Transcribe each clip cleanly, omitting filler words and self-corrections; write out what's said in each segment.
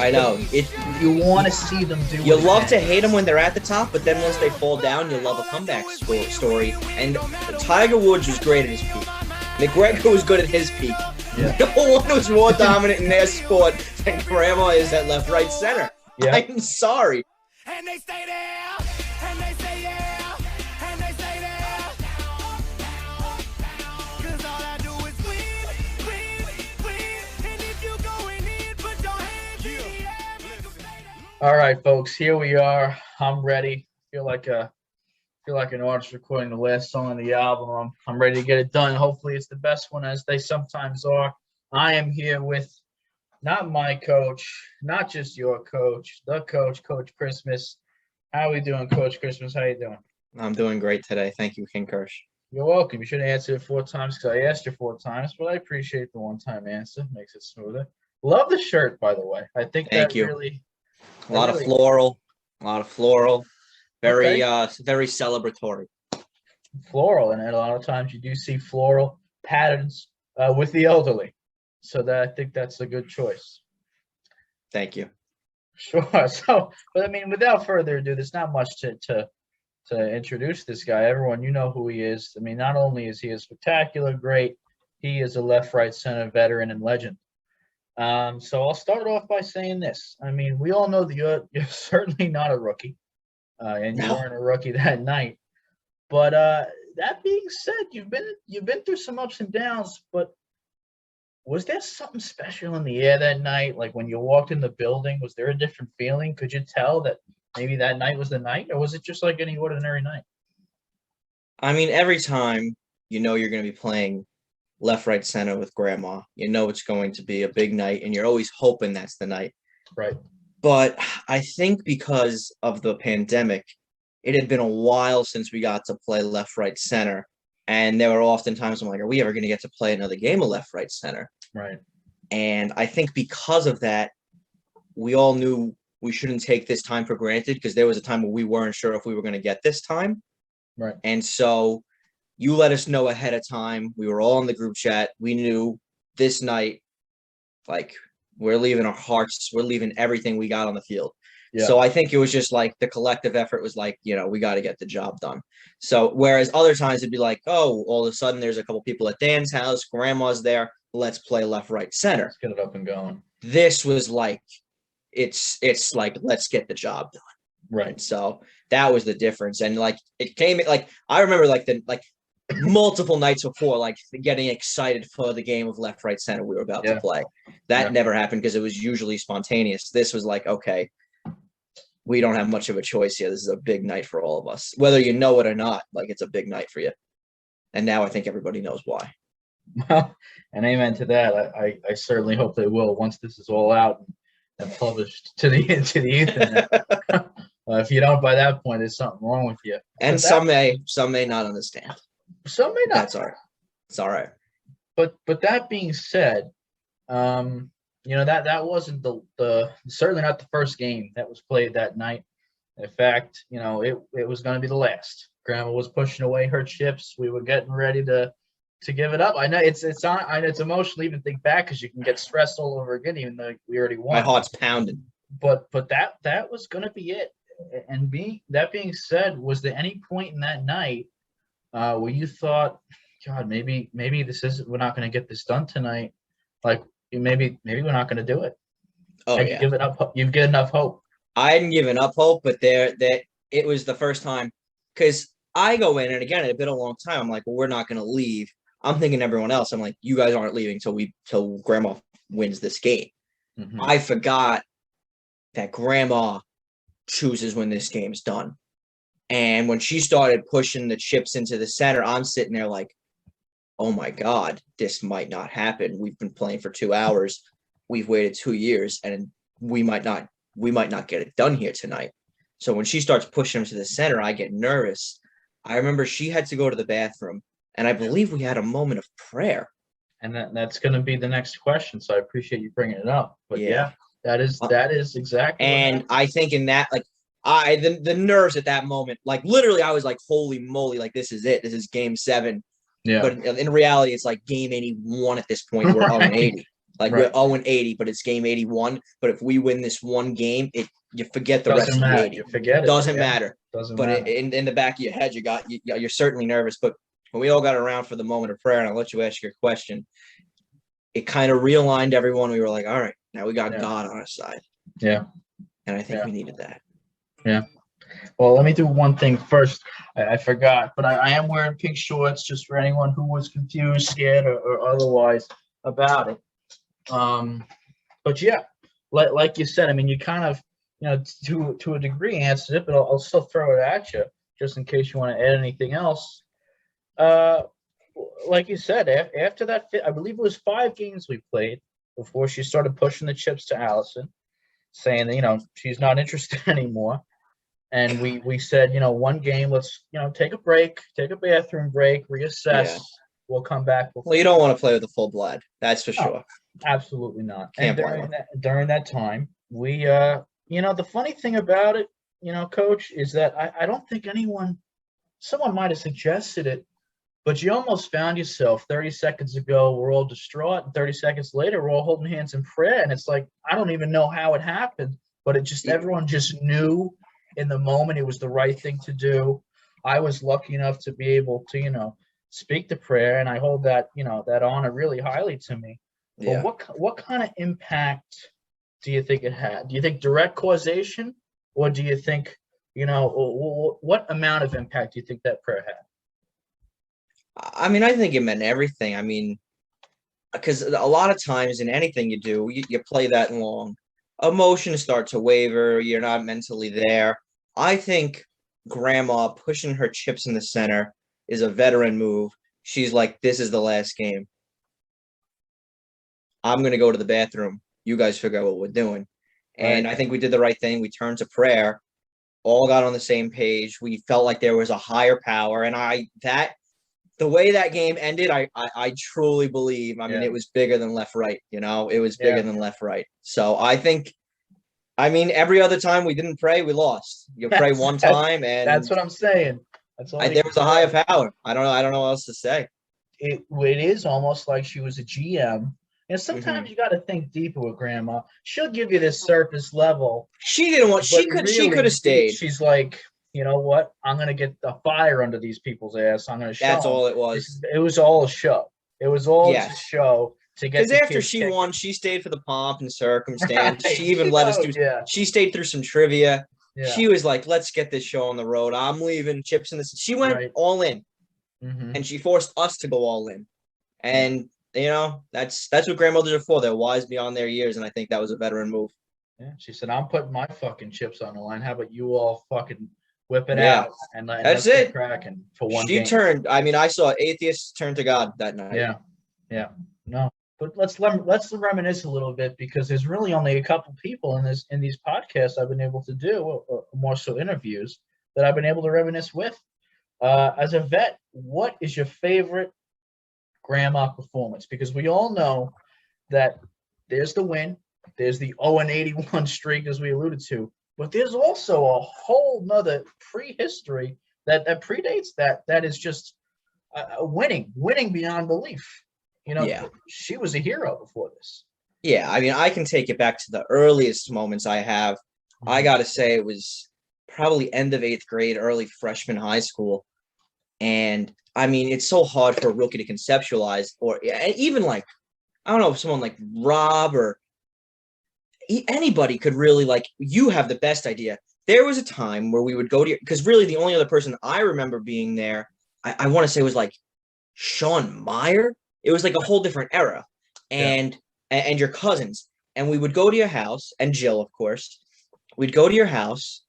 I know. You want to see them do. You love to hate them when they're at the top, but then once they fall down, you love a comeback story. And Tiger Woods was great at his peak. McGregor was good at his peak. Yeah. No one was more dominant in their sport than Grandma is at left, right, center. Yeah. I'm sorry. And they stay there, and they say yeah, and they say there. 'Cause all I do is win, win, win. And if you going in, put your hands in the air, make 'em stay there. All right, folks, here we are. I'm ready. Feel like an artist recording the last song on the album. I'm ready to get it done. Hopefully, it's the best one, as they sometimes are. I am here with not my coach, not just your coach, the coach, Coach Christmas. How we doing, Coach Christmas? How you doing? I'm doing great today. Thank you, King Kirsch. You're welcome. You should have answered it 4 times because I asked you 4 times, but I appreciate the one-time answer. Makes it smoother. Love the shirt, by the way. I think Thank that you. really A lot of floral. Very, Okay. very celebratory. floral, and a lot of times you do see floral patterns with the elderly. So that I think that's a good choice. Thank you. Sure. So, but I mean, without further ado, there's not much to introduce this guy. Everyone, you know who he is. I mean, not only is he a spectacular great, he is a left, right, center veteran and legend. So I'll start off by saying this. I mean, we all know that you're certainly not a rookie, and you No. weren't a rookie that night. But that being said, you've been through some ups and downs. But was there something special in the air that night? Like when you walked in the building, was there a different feeling? Could you tell that maybe that night was the night, or was it just like any ordinary night? I mean, every time you know you're going to be playing left, right, center with Grandma, you know it's going to be a big night, and you're always hoping that's the night. Right. But I think because of the pandemic, it had been a while since we got to play left, right, center. And there were often times I'm like, are we ever going to get to play another game of left, right, center? Right. And I think because of that, we all knew we shouldn't take this time for granted, because there was a time where we weren't sure if we were going to get this time. Right. And so you let us know ahead of time. We were all in the group chat. We knew this night, like, we're leaving our hearts, we're leaving everything we got on the field. Yeah. So I think it was just like the collective effort was like, we got to get the job done. So whereas other times it'd be like, oh, all of a sudden there's a couple people at Dan's house, Grandma's there, let's play left, right, center. Let's get it up and going. This was like, it's like, let's get the job done. Right. So that was the difference. And like, it came like, I remember like multiple nights before, like getting excited for the game of left, right, center we were about to play. That never happened because it was usually spontaneous. This was like, okay, we don't have much of a choice here. This is a big night for all of us, whether you know it or not. Like, it's a big night for you. And now I think everybody knows why. Well, and amen to that. I certainly hope they will once this is all out and published to the ether. If you don't by that point, there's something wrong with you. And some may not understand. Some may not. That's all right. It's all right. But that being said, that wasn't the certainly not the first game that was played that night. In fact, it was going to be the last. Grandma was pushing away her chips. We were getting ready to give it up. I know it's emotional even think back, because you can get stressed all over again, even though we already won. My heart's pounding. But that was going to be it. And that being said, was there any point in that night where you thought, God, maybe we're not going to get this done tonight? Like, maybe we're not going to do it. Oh, Have yeah. you given up? You've given enough hope. I hadn't given up hope, but it was the first time, because I go in, and again, it had been a long time. I'm like, well, we're not going to leave. I'm thinking everyone else. I'm like, you guys aren't leaving till Grandma wins this game. Mm-hmm. I forgot that Grandma chooses when this game's done. And when she started pushing the chips into the center, I'm sitting there like, oh my God, this might not happen. We've been playing for 2 hours. We've waited 2 years, and we might not get it done here tonight. So when she starts pushing them to the center, I get nervous. I remember she had to go to the bathroom, and I believe we had a moment of prayer. And that's going to be the next question. So I appreciate you bringing it up. But yeah, that is exactly. And I think in that, like, the nerves at that moment, like literally I was like, holy moly, like this is it. This is game 7. Yeah. But in reality, it's like game 81 at this point. We're on 80. Like Right. we're 0-80, but it's game 81. But if we win this one game, you forget the rest Doesn't of the matter. 80. You forget it. Doesn't Yeah. matter. Doesn't But matter. in the back of your head, you're certainly nervous. But when we all got around for the moment of prayer, and I'll let you ask your question, it kind of realigned everyone. We were like, all right, now we got Yeah. God on our side. Yeah. And I think Yeah. we needed that. Well, let me do one thing first. I forgot, but I am wearing pink shorts just for anyone who was confused, scared, or otherwise about it. But yeah, like you said, I mean, you kind of, to a degree answered it, but I'll still throw it at you just in case you want to add anything else. Like you said, after that, I believe it was 5 games we played before she started pushing the chips to Allison, saying that, she's not interested anymore. And we said, one game, let's, take a break, take a bathroom break, reassess. Yeah. We'll come back. Well, you don't want to play with a full blood. That's for No. sure. Absolutely not. Can't And blame during that time, we, the funny thing about it, Coach, is that I don't think someone might have suggested it, but you almost found yourself 30 seconds ago, we're all distraught, and 30 seconds later, we're all holding hands in prayer. And it's like, I don't even know how it happened, but everyone just knew in the moment it was the right thing to do. I was lucky enough to be able to, speak the prayer, and I hold that, that honor really highly to me. Yeah. But what kind of impact do you think it had? Do you think direct causation, or do you think, what amount of impact do you think that prayer had? I mean, I think it meant everything. I mean, because a lot of times in anything you do, you play that long, emotions start to waver. You're not mentally there. I think Grandma pushing her chips in the center is a veteran move. She's like, this is the last game. I'm going to go to the bathroom. You guys figure out what we're doing. And I think we did the right thing. We turned to prayer, all got on the same page. We felt like there was a higher power. And the way that game ended, I truly believe, I mean, it was bigger than left, right, it was bigger than left, right. So I think, every other time we didn't pray, we lost. You pray one time, and that's what I'm saying. That's all there was a higher power. I don't know what else to say. It is almost like she was a GM. And sometimes you got to think deeper with Grandma. She'll give you this surface level. She didn't want. She could have stayed. She's like, you know what? I'm gonna get the fire under these people's ass. I'm gonna show. That's all it was. It was all a show. It was all to show to get. Because after she won, she stayed for the pomp and circumstance. Right. She even let us do. Yeah. She stayed through some trivia. Yeah. She was like, "Let's get this show on the road. I'm leaving chips in this." She went all in, and she forced us to go all in. And that's what grandmothers are for. They're wise beyond their years, and I think that was a veteran move. Yeah, she said, "I'm putting my fucking chips on the line. How about you all fucking whip it out and let's get cracking for one game." She turned. I saw atheists turn to God that night. Yeah. No, but let's reminisce a little bit, because there's really only a couple people in these podcasts I've been able to do, or more so interviews, that I've been able to reminisce with. As a vet, what is your favorite Grandma performance? Because we all know that there's the win, there's the 0-81 streak, as we alluded to, but there's also a whole nother prehistory that predates that is just winning beyond belief. She was a hero before this. Yeah, I can take it back to the earliest moments I have. I got to say it was probably end of 8th grade, early freshman high school. And it's so hard for a rookie to conceptualize, or even like, I don't know, if someone like Rob or anybody could really, like, you have the best idea. There was a time where we would go to, because really the only other person I remember being there, I want to say, was like Sean Meyer. It was like a whole different era, and your cousins, and we would go to your house, and Jill, of course, we'd go to your house,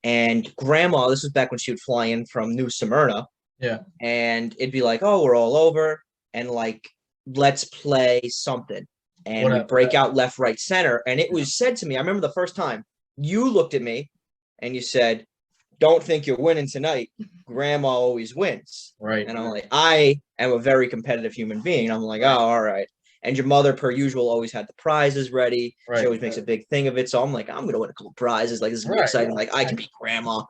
and Grandma, this was back when she would fly in from New Smyrna. Yeah. And it'd be like, oh, we're all over, and like, let's play something. And we break out left, right, center. And it was said to me, I remember the first time you looked at me and you said, "Don't think you're winning tonight. Grandma always wins." Right. And I'm like, I am a very competitive human being. I'm like, oh, all right. And your mother, per usual, always had the prizes ready. She always makes a big thing of it. So I'm like, I'm going to win a couple prizes. Like, this is going to be exciting. Like, I can beat Grandma.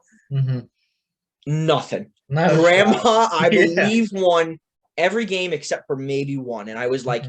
Nothing. Grandma, I believe, won every game except for maybe one. And I was like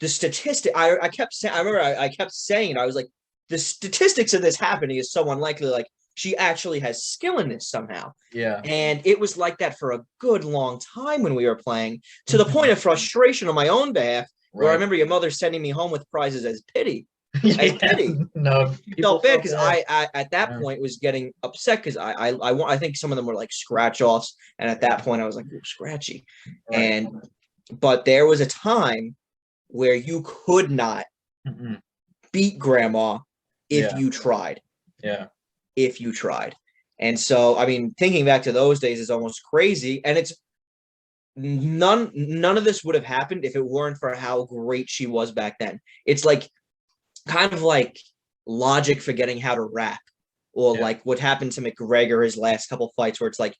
the statistic. I kept saying. I remember I kept saying it. I was like, the statistics of this happening is so unlikely. Like she actually has skill in this somehow. Yeah. And it was like that for a good long time when we were playing, to the point of frustration on my own behalf, where I remember your mother sending me home with prizes as pity. As pity. No, Felt bad because I at that point was getting upset because I think some of them were like scratch offs, and at that point I was like, ooh, scratchy. Right. But there was a time where you could not beat grandma if you tried. Yeah. If you tried. And so, I mean, thinking back to those days is almost crazy. And it's none of this would have happened if it weren't for how great she was back then. It's like kind of like Logic forgetting how to rap, or like what happened to McGregor his last couple fights, where it's like,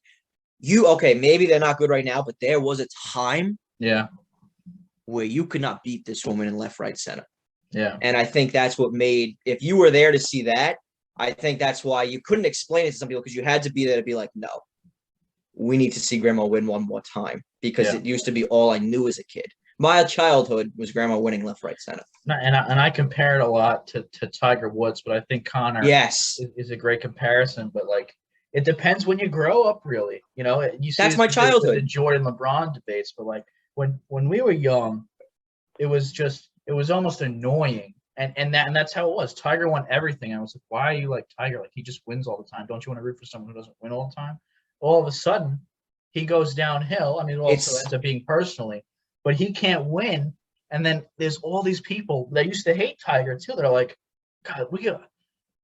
maybe they're not good right now, but there was a time where you could not beat this woman in left, right, center. Yeah. And I think that's what made, if you were there to see that, I think that's why you couldn't explain it to some people, because you had to be there to be like, no, we need to see grandma win one more time, because it used to be all I knew as a kid. My childhood was grandma winning left, right, center. And I compare it a lot to Tiger Woods, but I think Connor is a great comparison. But like, it depends when you grow up, really. You know, you see that's my childhood. The Jordan LeBron debates, but like when we were young, it was almost annoying. And that's how it was. Tiger won everything. I was like, why are you like Tiger? Like, he just wins all the time. Don't you want to root for someone who doesn't win all the time? All of a sudden, he goes downhill. I mean, it also ends up being personally, but he can't win. And then there's all these people that used to hate Tiger too. They're like, God,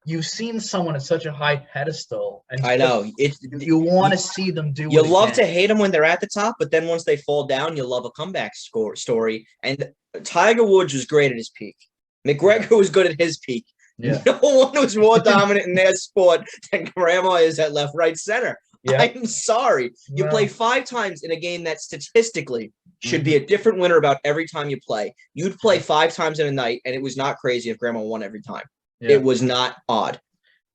you've seen someone at such a high pedestal, and I know you want to see them do. You love to hate them when they're at the top, but then once they fall down, you love a comeback story. And Tiger Woods was great at his peak. McGregor was good at his peak. Yeah. No one was more dominant in their sport than grandma is at left, right, center. Yeah. I'm sorry. You play 5 times in a game that statistically should be a different winner about every time you play. You'd play 5 times in a night, and it was not crazy if grandma won every time. Yeah. It was not odd.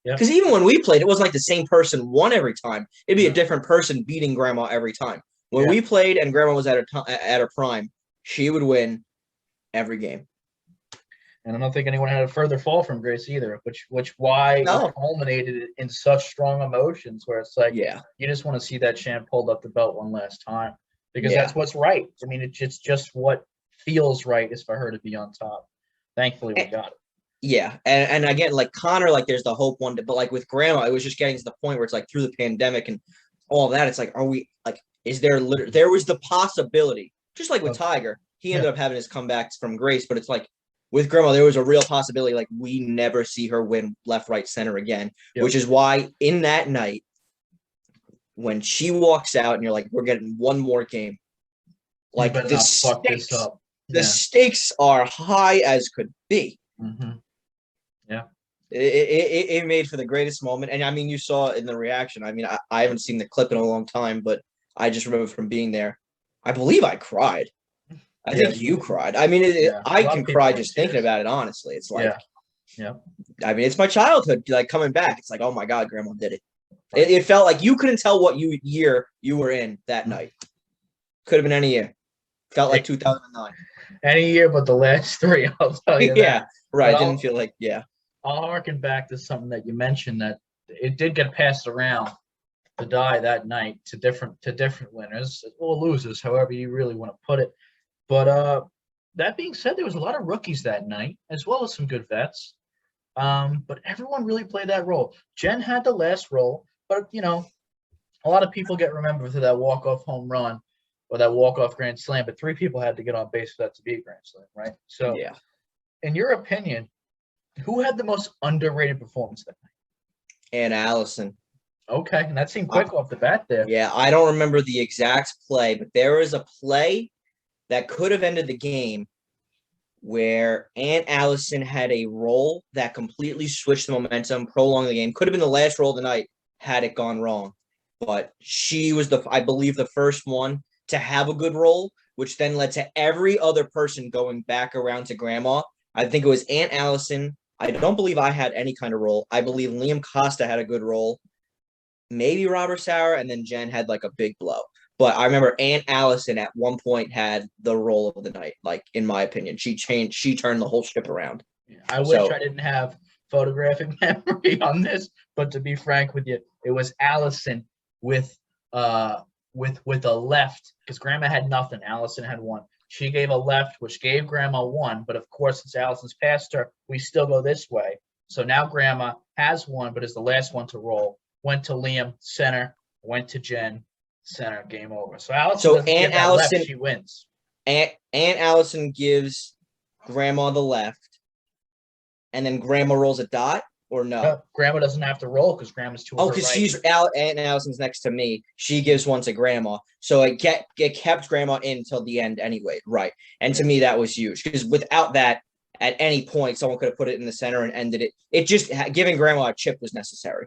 Because even when we played, it wasn't like the same person won every time. It'd be a different person beating grandma every time. When we played and grandma was at her prime, she would win every game. And I don't think anyone had a further fall from grace either, which it culminated in such strong emotions where it's like, you just want to see that champ hold up the belt one last time, because that's what's right. I mean, it's just what feels right is for her to be on top. Thankfully, we got it. Yeah, and again, like Connor, like there's the hope one, but like with grandma, it was just getting to the point where it's like through the pandemic and all that, it's like, are we like, is there there was the possibility, just like with Tiger, he ended up having his comebacks from grace, but it's like, with grandma, there was a real possibility, like, we never see her win left, right, center again, which is why in that night, when she walks out and you're like, we're getting one more game, like the stakes are high as could be. Mm-hmm. Yeah. It made for the greatest moment. And I mean, you saw in the reaction. I mean, I haven't seen the clip in a long time, but I just remember from being there. I believe I cried. I think you cried. I mean, I can cry just thinking about it, honestly. It's like, I mean, it's my childhood, like, coming back. It's like, oh, my God, grandma did it. It felt like you couldn't tell what year you were in that night. Could have been any year. Felt like 2009. Any year but the last 3, I'll tell you that. Right. Didn't feel like, I'll harken back to something that you mentioned, that it did get passed around to die that night to different winners or losers, however you really want to put it. But that being said, there was a lot of rookies that night, as well as some good vets. But everyone really played that role. Jen had the last role, but, you know, a lot of people get remembered for that walk-off home run or that walk-off grand slam, but 3 people had to get on base for that to be a grand slam, right? So, in your opinion, who had the most underrated performance that night? And Allison. Okay, and that seemed quick off the bat there. Yeah, I don't remember the exact play, but there was a play that could have ended the game where Aunt Allison had a roll that completely switched the momentum, prolonged the game. Could have been the last roll of the night had it gone wrong. But she was, I believe, the first one to have a good roll, which then led to every other person going back around to grandma. I think it was Aunt Allison. I don't believe I had any kind of roll. I believe Liam Costa had a good roll. Maybe Robert Sauer, and then Jen had like a big blow. But I remember Aunt Allison at one point had the role of the night. Like in my opinion, she turned the whole ship around. I wish So- I didn't have photographic memory on this, but to be frank with you, it was Allison with a left, because Grandma had nothing. Allison had one. She gave a left, which gave Grandma one, but of course, since Allison's past her, we still go this way. So now Grandma has one, but is the last one to roll. Went to Liam, center. Went to Jen, center. Game over. So Allison So doesn't give Aunt that left, Allison- she wins. Aunt Allison gives Grandma the left, and then Grandma rolls a dot, or no? No, Grandma doesn't have to roll because Grandma's to Oh, her because right. Aunt Allison's next to me. She gives one to Grandma, so it kept Grandma in until the end anyway, right? And to me, that was huge because without that, at any point, someone could have put it in the center and ended it. It just giving Grandma a chip was necessary.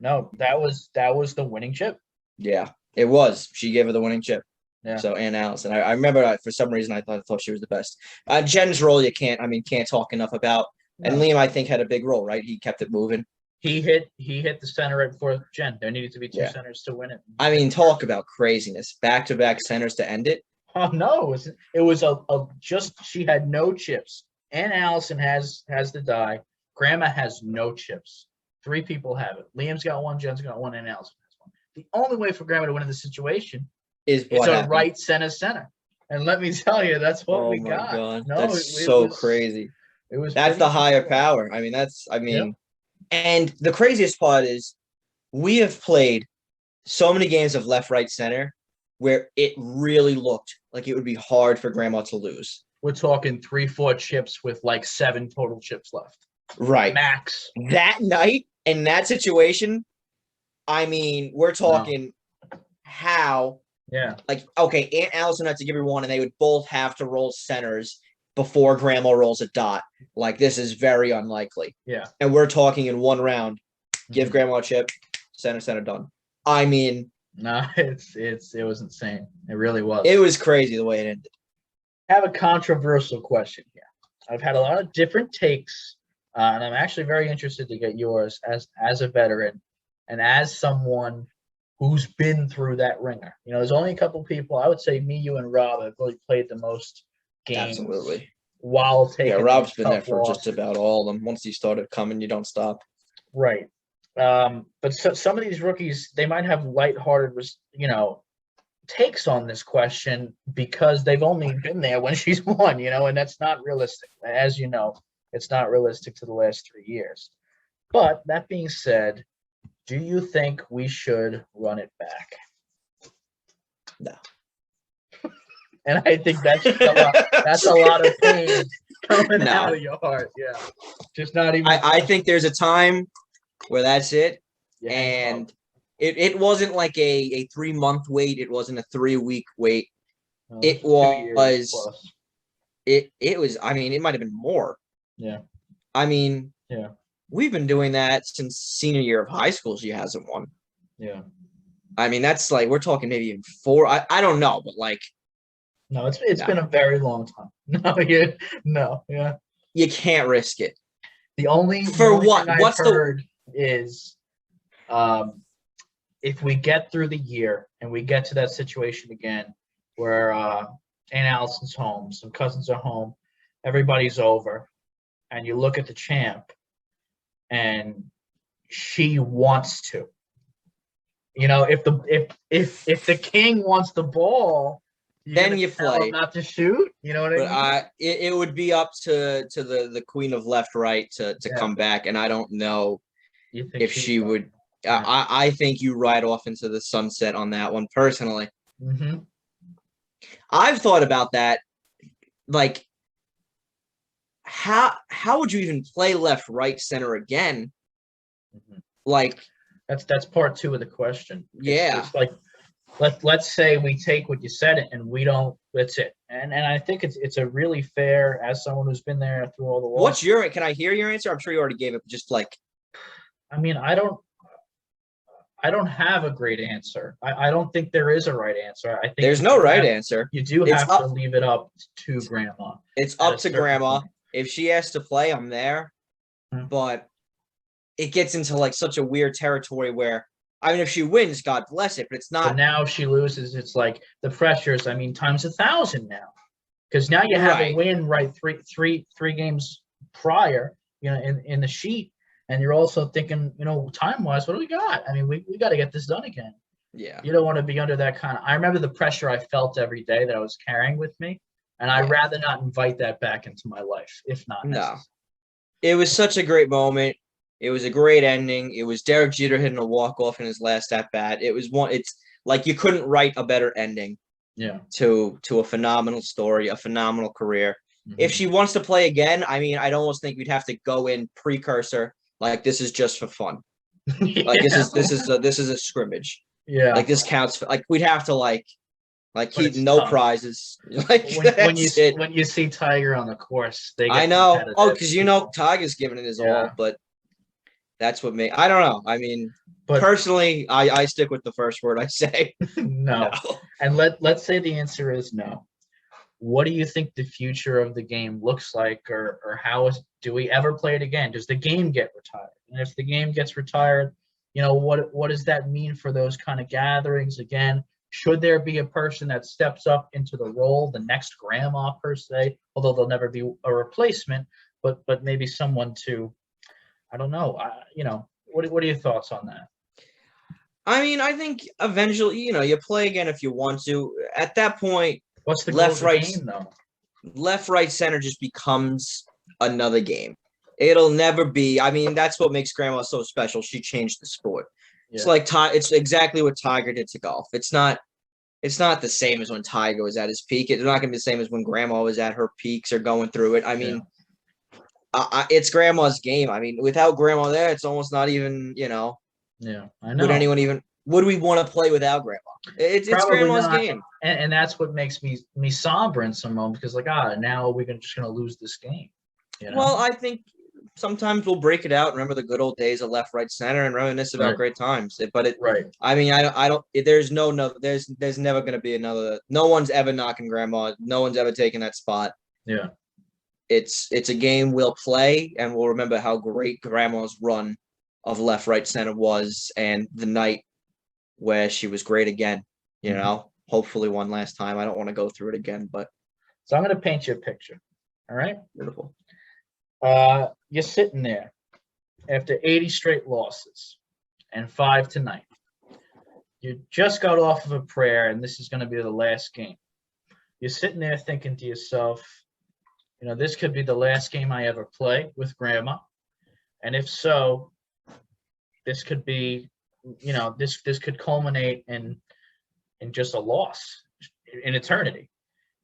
No, that was the winning chip. Yeah, it was. She gave her the winning chip. Yeah. So Aunt Allison, I remember for some reason I thought she was the best. Jen's role you can't talk enough about. And No. Liam, I think, had a big role, right? He kept it moving. He hit the center right before Jen. There needed to be two Yeah. centers to win it. I mean, talk about craziness. Back-to-back centers to end it. Oh no, it was a just she had no chips. Aunt Allison has the die. Grandma has no chips. 3 people have it. Liam's got one, Jen's got one, and Allison has one. The only way for Grandma to win in this situation Is is what a happened. right center. And let me tell you, that's what Oh we my got. God. No, That's it so was- crazy. It was That's pretty the higher simple. power. I mean, and the craziest part is we have played so many games of left, right, center where it really looked like it would be hard for Grandma to lose. We're talking 3-4 chips with like 7 total chips left. Right. Max. That night in that situation, I mean, we're talking how, Yeah. like, okay, Aunt Allison had to give her one, and they would both have to roll centers before Grandma rolls a dot. Like, this is very unlikely. Yeah. And we're talking in one round, give Mhm. Grandma a chip, center, done. I mean, No, it was insane. It really was. it was crazy the way it ended. I have a controversial question here. I've had a lot of different takes, and I'm actually very interested to get yours as a veteran and as someone who's been through that ringer. You know, there's only a couple people. I would say me, you, and Rob have really played the most games. Absolutely. While taking Yeah, Rob's those been there tough for just losses. about all of them. Once you started coming, you don't stop. Right. But some of these rookies, they might have lighthearted, takes on this question because they've only been there when she's won, and that's not realistic. As you know, it's not realistic to the last 3 years. But that being said, do you think we should run it back? No. And I think that's a lot of pain coming No. out of your heart. Yeah. Just not even. I think there's a time where that's it. Yeah, And it wasn't like a 3-month wait. It wasn't a 3-week wait. well, It 2 years was plus. it was, I mean, it might have been more. Yeah. I mean, Yeah. we've been doing that since senior year of high school. She hasn't won. Yeah. I mean, that's like, we're talking maybe even 4. I don't know, but like, No, it's No. been a very long time. No, yeah. you can't risk it. The only For what? thing I've What's the- heard is if we get through the year and we get to that situation again where Aunt Allison's home, some cousins are home, everybody's over, and you look at the champ and she wants to. If the king wants the ball, Then gonna you tell him play. not to shoot. You know what I But mean? it would be up to the queen of left right to Yeah. come back, and I don't know You think if she would? would. Yeah. I think you ride off into the sunset on that one personally. Mm-hmm. I've thought about that. Like, how would you even play left, right, center again? Mhm. Like, That's part 2 of the question. Yeah. It's like let's say we take what you said and we don't. That's it. And I think it's a really fair, as someone who's been there through all the losses. what's your? Can I hear your answer? I'm sure you already gave it. Just like, I mean, I don't have a great answer. I don't think there is a right answer. I think there's you no do right have- answer. You do It's have to up- leave it up to Grandma. It's at a up to certain Grandma. point. If she has to play, I'm there. Hmm. But it gets into like such a weird territory where I mean, if she wins, God bless it, but it's But not now if she loses, it's like the pressures. I mean, times 1,000 now, because now you have a right. win right three games prior, in the sheet, and you're also thinking, time wise, what do we got? I mean, we got to get this done again. Yeah. You don't want to be under that kind of. I remember the pressure I felt every day that I was carrying with me, and I'd Yeah. rather not invite that back into my life, if not No. necessary. It was such a great moment. It was a great ending. It was Derek Jeter hitting a walk-off in his last at-bat. It's like you couldn't write a better ending Yeah. to a phenomenal story, a phenomenal career. If Mhm. she wants to play again, I mean, I'd almost think we'd have to go in precursor, like this is just for fun. Like this is a scrimmage. Yeah. Like this counts for, like we'd have to like But keep it's no tough. prizes. Like when you that's it. when you see Tiger on the course, they get I know. Oh, competitive. because Tiger's giving it his Yeah. all, but that's what I don't know. I mean, But personally, I stick with the first word I say. no. And let's say the answer is no. What do you think the future of the game looks like, or do we ever play it again? Does the game get retired? And if the game gets retired, what does that mean for those kind of gatherings again? Should there be a person that steps up into the role, the next grandma per se, although there'll never be a replacement, but maybe someone to, I don't know, what are your thoughts on that? I mean, I think eventually, you play again if you want to. At that point, What's the goal left, of the right, game, though? left, right, center just becomes another game. It'll never be. I mean, that's what makes Grandma so special. She changed the sport. It's Yeah. like it's exactly what Tiger did to golf. It's not the same as when Tiger was at his peak. It's not going to be the same as when Grandma was at her peaks or going through it. I mean, it's Grandma's game. I mean, without Grandma there, it's almost not even, Yeah, I know. would we want to play without Grandma? It's Probably Grandma's not. game. And that's what makes me somber in some moments, because now we're just gonna lose this game. Well, I think sometimes we'll break it out. Remember the good old days of left, right, center, and reminisce about Right. great times. Right. I mean, I don't. There's there's never going to be another. No one's ever knocking Grandma. No one's ever taking that spot. Yeah. It's a game we'll play, and we'll remember how great Grandma's run of left, right, center was, and the night where she was great again. Hopefully one last time. I don't want to go through it again, but So I'm gonna paint you a picture. All right. beautiful. You're sitting there after 80 straight losses and 5 tonight. You just got off of a prayer, and this is going to be the last game. You're sitting there thinking to yourself, this could be the last game I ever play with Grandma. And if so, this could be, this could culminate in just a loss in eternity.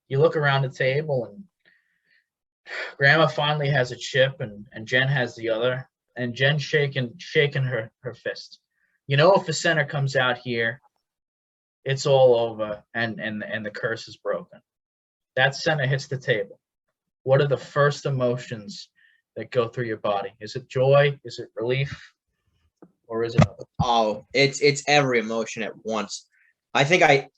You look around the table, and Grandma finally has a chip, and Jen has the other, and Jen's shaking her fist. If the center comes out here, it's all over, and the curse is broken. That center hits the table. What are the first emotions that go through your body? Is it joy? Is it relief? Or is it? Oh, it's every emotion at once. I think I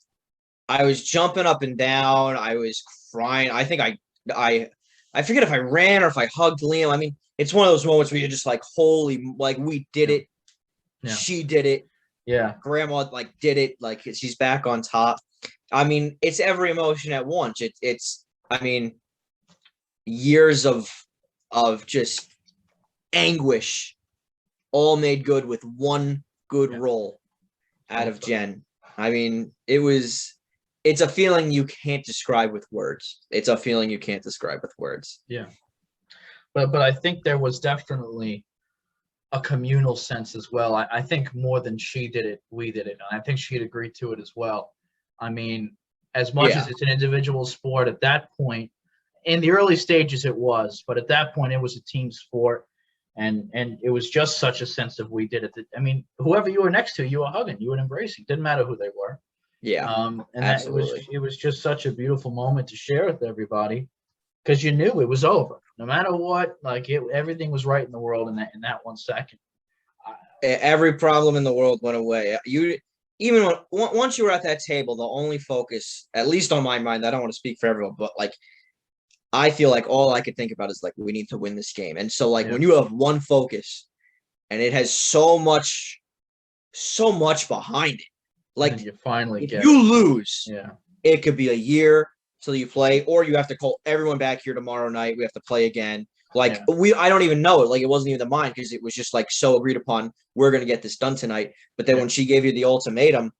was jumping up and down. I was crying. I think I forget if I ran or if I hugged Liam. I mean, it's one of those moments where you're just like, holy, like we did it. Yeah. She did it. Yeah. Grandma did it. Like she's back on top. I mean, it's every emotion at once. It's I mean, years of just anguish, all made good with one good roll out of Jen. I mean, it's a feeling you can't describe with words. It's a feeling you can't describe with words. Yeah. But I think there was definitely a communal sense as well. I think more than she did it, we did it. And I think she'd agree to it as well. I mean, as much as it's an individual sport at that point, in the early stages it was, but at that point it was a team sport. And it was just such a sense of we did it. I mean, whoever you were next to, you were hugging, you were embracing. Didn't matter who they were. Yeah. And absolutely. it was just such a beautiful moment to share with everybody, because you knew it was over. No matter what, everything was right in the world in that 1 second. Every problem in the world went away. Once you were at that table, the only focus, at least on my mind, I don't want to speak for everyone, but I feel like all I could think about is we need to win this game. And so when you have one focus and it has so much so much behind it. Like And you finally if get you lose, yeah. it could be a year till you play, or you have to call everyone back here tomorrow night. We have to play again. Like I don't even know it. Like it wasn't even the mind because it was just like so agreed upon. We're gonna get this done tonight. But then when she gave you the ultimatum,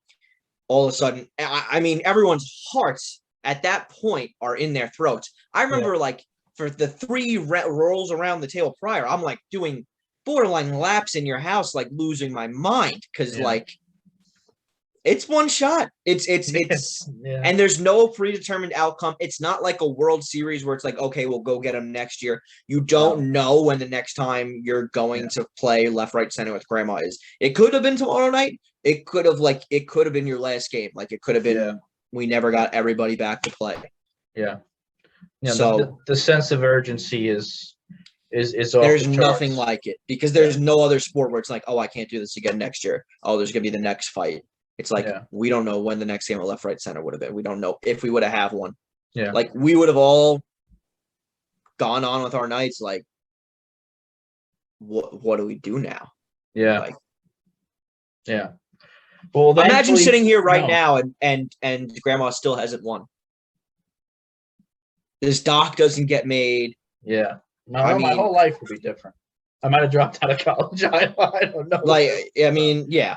all of a sudden, I mean, everyone's hearts at that point are in their throats. I remember like for the 3 rolls around the table prior, I'm like doing borderline laps in your house, like losing my mind because like it's one shot. It's and there's no predetermined outcome. It's not like a World Series where it's like, okay, we'll go get them next year. You don't know when the next time you're going to play left, right, center with grandma is. It could have been tomorrow night. It could have been your last game. Like it could have been we never got everybody back to play. Yeah. Yeah. So the sense of urgency is off there's the nothing charts. like it because there's no other sport where it's like, oh, I can't do this again next year. Oh, there's gonna be the next fight. It's like we don't know when the next game of left, right, center would have been. We don't know if we would have one. Yeah. Like we would have all gone on with our nights. Like, what do we do now? Yeah. Like, yeah. Well, imagine sitting here right now and grandma still hasn't won. This doc doesn't get made. Yeah. My whole life would be different. I might have dropped out of college. I don't know. Like, I mean, yeah.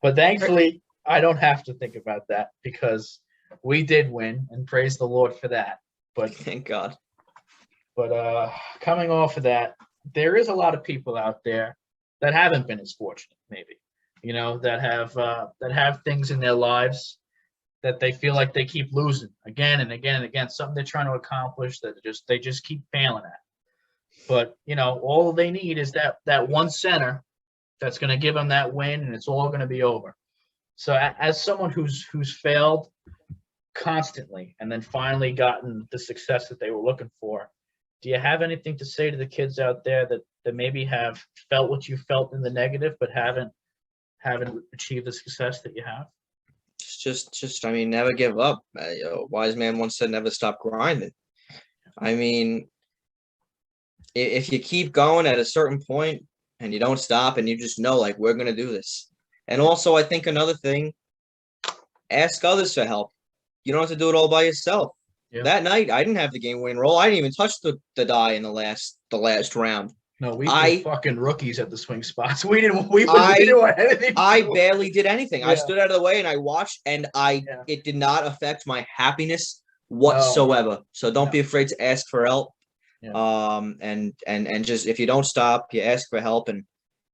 But thankfully, I don't have to think about that because we did win, and praise the Lord for that. But thank God. But coming off of that, there is a lot of people out there that haven't been as fortunate, maybe, you know, that have things in their lives that they feel like they keep losing again and again and again, something they're trying to accomplish that they just keep failing at. But you know, all they need is that one center that's going to give them that win, and it's all going to be over. So as someone who's failed constantly and then finally gotten the success that they were looking for, do you have anything to say to the kids out there that maybe have felt what you felt in the negative but haven't achieved the success that you have? Just I mean, never give up. A wise man once said, never stop grinding. I mean, if you keep going at a certain point and you don't stop and you just know, like, we're going to do this. And also, I think another thing, ask others for help. You don't have to do it all by yourself. Yeah. That night, I didn't have the game-winning roll. I didn't even touch the die in the last round. No, we were fucking rookies at the swing spots. We didn't want anything. I barely did anything. Yeah. I stood out of the way and I watched, and it did not affect my happiness whatsoever. No. So don't be afraid to ask for help. Yeah. And just, if you don't stop, you ask for help, and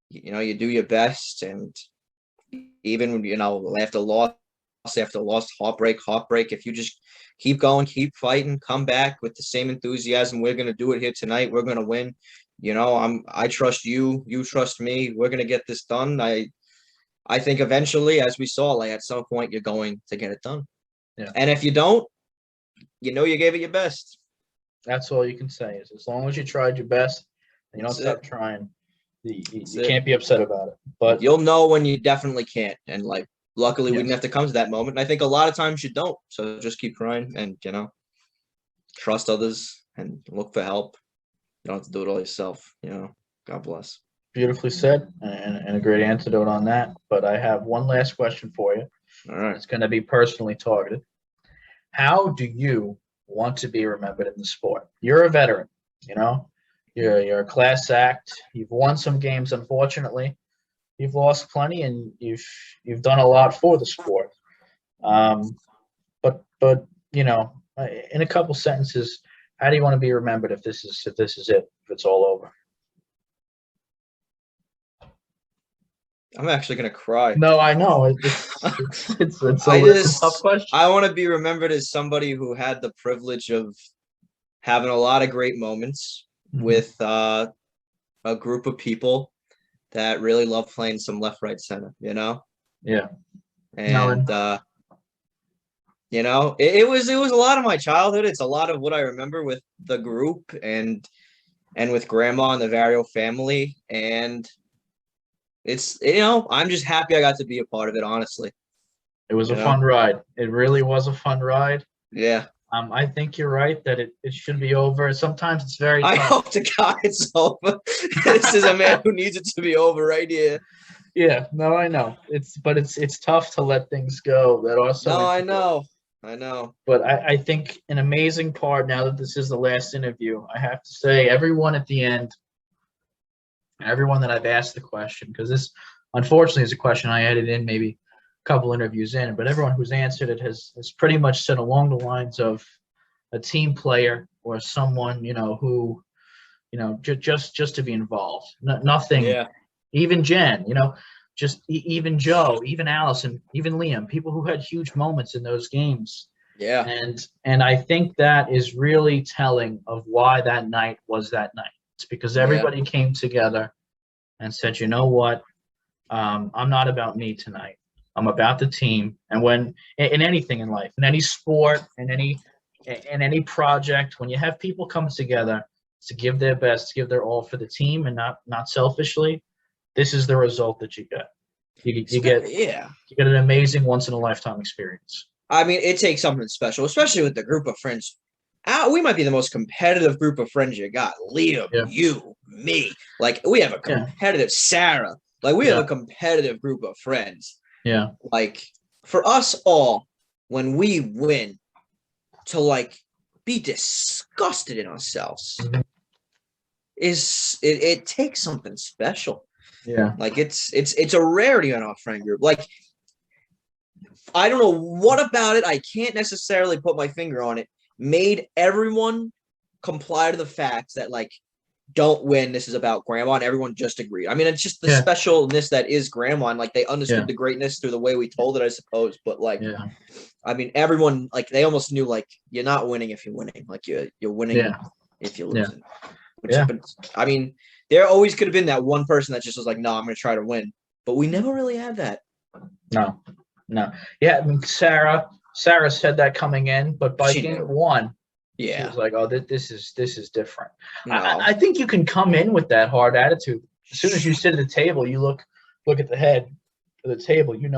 you know, you do your best. And even, you know, after loss, heartbreak, if you just keep going, keep fighting, come back with the same enthusiasm, we're going to do it here tonight. We're going to win. You know, I trust you, you trust me. We're going to get this done. I think eventually, as we saw, like, at some point you're going to get it done. Yeah. And if you don't, you know, you gave it your best. That's all you can say, is as long as you tried your best and you don't stop trying, you can't be upset about it. But you'll know when you definitely can't. And like, luckily we didn't have to come to that moment. And I think a lot of times you don't. So just keep trying and, you know, trust others and look for help. You don't have to do it all yourself, you know. God bless. Beautifully said, and a great antidote on that. But I have one last question for you. All right. It's going to be personally targeted. How do you want to be remembered in the sport? You're a veteran, you know. You're a class act. You've won some games, unfortunately. You've lost plenty, and you've done a lot for the sport. But you know, in a couple sentences, how do you want to be remembered if this is it, if it's all over? I'm actually gonna cry. No, I know. It's a tough question. I want to be remembered as somebody who had the privilege of having a lot of great moments with a group of people that really love playing some left, right, center. You know. Yeah. And you know, it was a lot of my childhood. It's a lot of what I remember with the group and with grandma and the Vario family. And it's, you know, I'm just happy I got to be a part of it, honestly. It was a fun ride. It really was a fun ride. Yeah. I think you're right that it should be over. Sometimes it's very tough. I hope to God it's over. This is a man who needs it to be over right here. Yeah, no, I know. It's tough to let things go that are so No, integral. I know. But I think an amazing part, now that this is the last interview, I have to say everyone at the end, everyone that I've asked the question, because this unfortunately is a question I added in maybe a couple interviews in, but everyone who's answered it has pretty much said along the lines of a team player or someone, who, just to be involved. Nothing, Yeah, even Jen, just even Joe, even Allison, even Liam, people who had huge moments in those games. yeah, And I think that is really telling of why that night was that night. It's because yeah, everybody came together and said, you know what, I'm not about me tonight. I'm about the team. And when in anything in life, in any sport, in any project, when you have people come together to give their best, to give their all for the team and not selfishly, this is the result that you get. You get yeah. you get an amazing once in a lifetime experience. I mean, it takes something special, especially with the group of friends. We might be the most competitive group of friends you got. Liam, Yeah. you, me. Like, we have a Yeah. competitive Sarah. Like, we have Yeah. a competitive group of friends. Yeah. Like, for us all, when we win, to like be disgusted in ourselves Mhm. it takes something special. Yeah. Like, it's a rarity in our friend group. Like, I don't know what about it. I can't necessarily put my finger on it. Made everyone comply to the fact that, like, don't win. This is about grandma, and everyone just agreed. I mean, it's just the Yeah. specialness that is grandma, and like they understood Yeah. the greatness through the way we told it, I suppose. But like, Yeah. I mean, everyone, like, they almost knew, like, you're not winning if you're winning. Like, you're winning Yeah. if you're Yeah. losing. Which, Yeah. but I mean, there always could have been that one person that just was like, no, I'm going to try to win. But we never really had that. No. Yeah, I mean, Sarah said that coming in, but by She game knew. one, she Yeah. was like, "Oh, this is different." No. I think you can come in with that hard attitude. As soon as you sit at the table, you look at the head of the table. You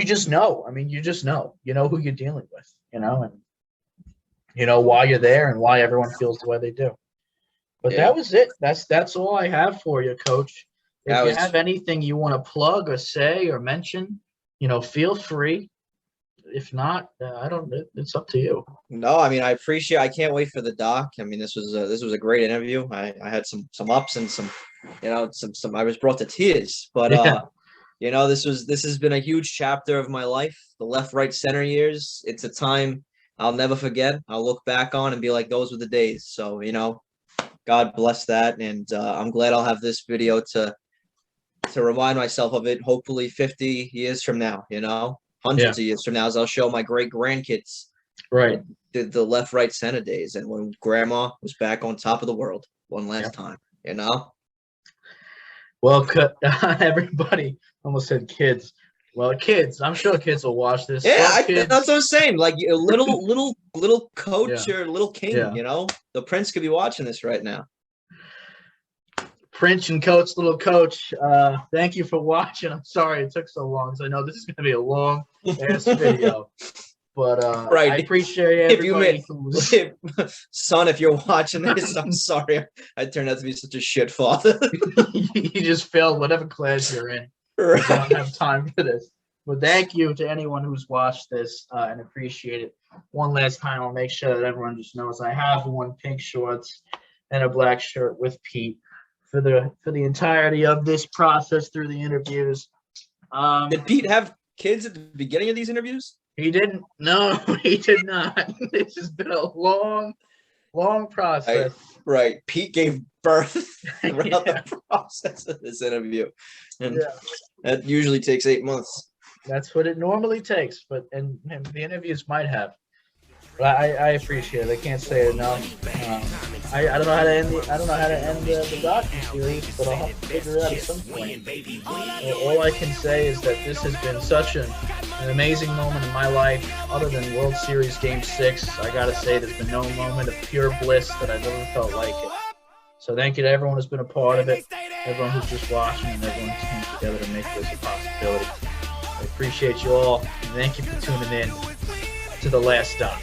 just know. I mean, you just know. You know who you're dealing with. And you know why you're there and why everyone feels the way they do. But Yeah. that was it. That's all I have for you, Coach. If That you was- have anything you want to plug or say or mention, feel free. If not, I don't. It's up to you. No, I mean, I can't wait for the doc. I mean, this was a great interview. I had some ups and some, some I was brought to tears. But Yeah. this has been a huge chapter of my life, the left, right, center years. It's a time I'll never forget. I'll look back on and be like, those were the days. So, God bless that. And I'm glad I'll have this video to remind myself of it, hopefully 50 years from now, hundreds of years from now, as I'll show my great grandkids Right. the left, right, center days, and when grandma was back on top of the world one last time, Well, everybody almost said kids. Well, kids, I'm sure kids will watch this. Yeah, Kids, that's what I'm saying. Like a little coach Yeah. or little king, Yeah. the prince could be watching this right now. Prince and Coach, little Coach. Thank you for watching. I'm sorry it took so long. So I know this is going to be a long ass video, but Right. I appreciate If you everybody son, if you're watching this, I'm sorry. I turned out to be such a shit father. you just failed whatever class you're in. You don't have time for this. But thank you to anyone who's watched this and appreciate it. One last time, I'll make sure that everyone just knows I have worn pink shorts and a black shirt with Pete for the entirety of this process through the interviews. Did Pete have kids at the beginning of these interviews? He didn't. No, he did not. This has been a long process. Right. Pete gave birth throughout Yeah. the process of this interview. And Yeah. that usually takes 8 months. That's what it normally takes, but and the interviews might have. But I appreciate it. I can't say it enough. I don't know how to end the docuseries, but I'll have to figure it out at some point. All I can say is that this has been such an amazing moment in my life. Other than World Series Game 6, I gotta say there's been no moment of pure bliss that I've ever felt like it. So thank you to everyone who's been a part of it, everyone who's just watching, and everyone who came together to make this a possibility. I appreciate you all, and thank you for tuning in to The Last Stop.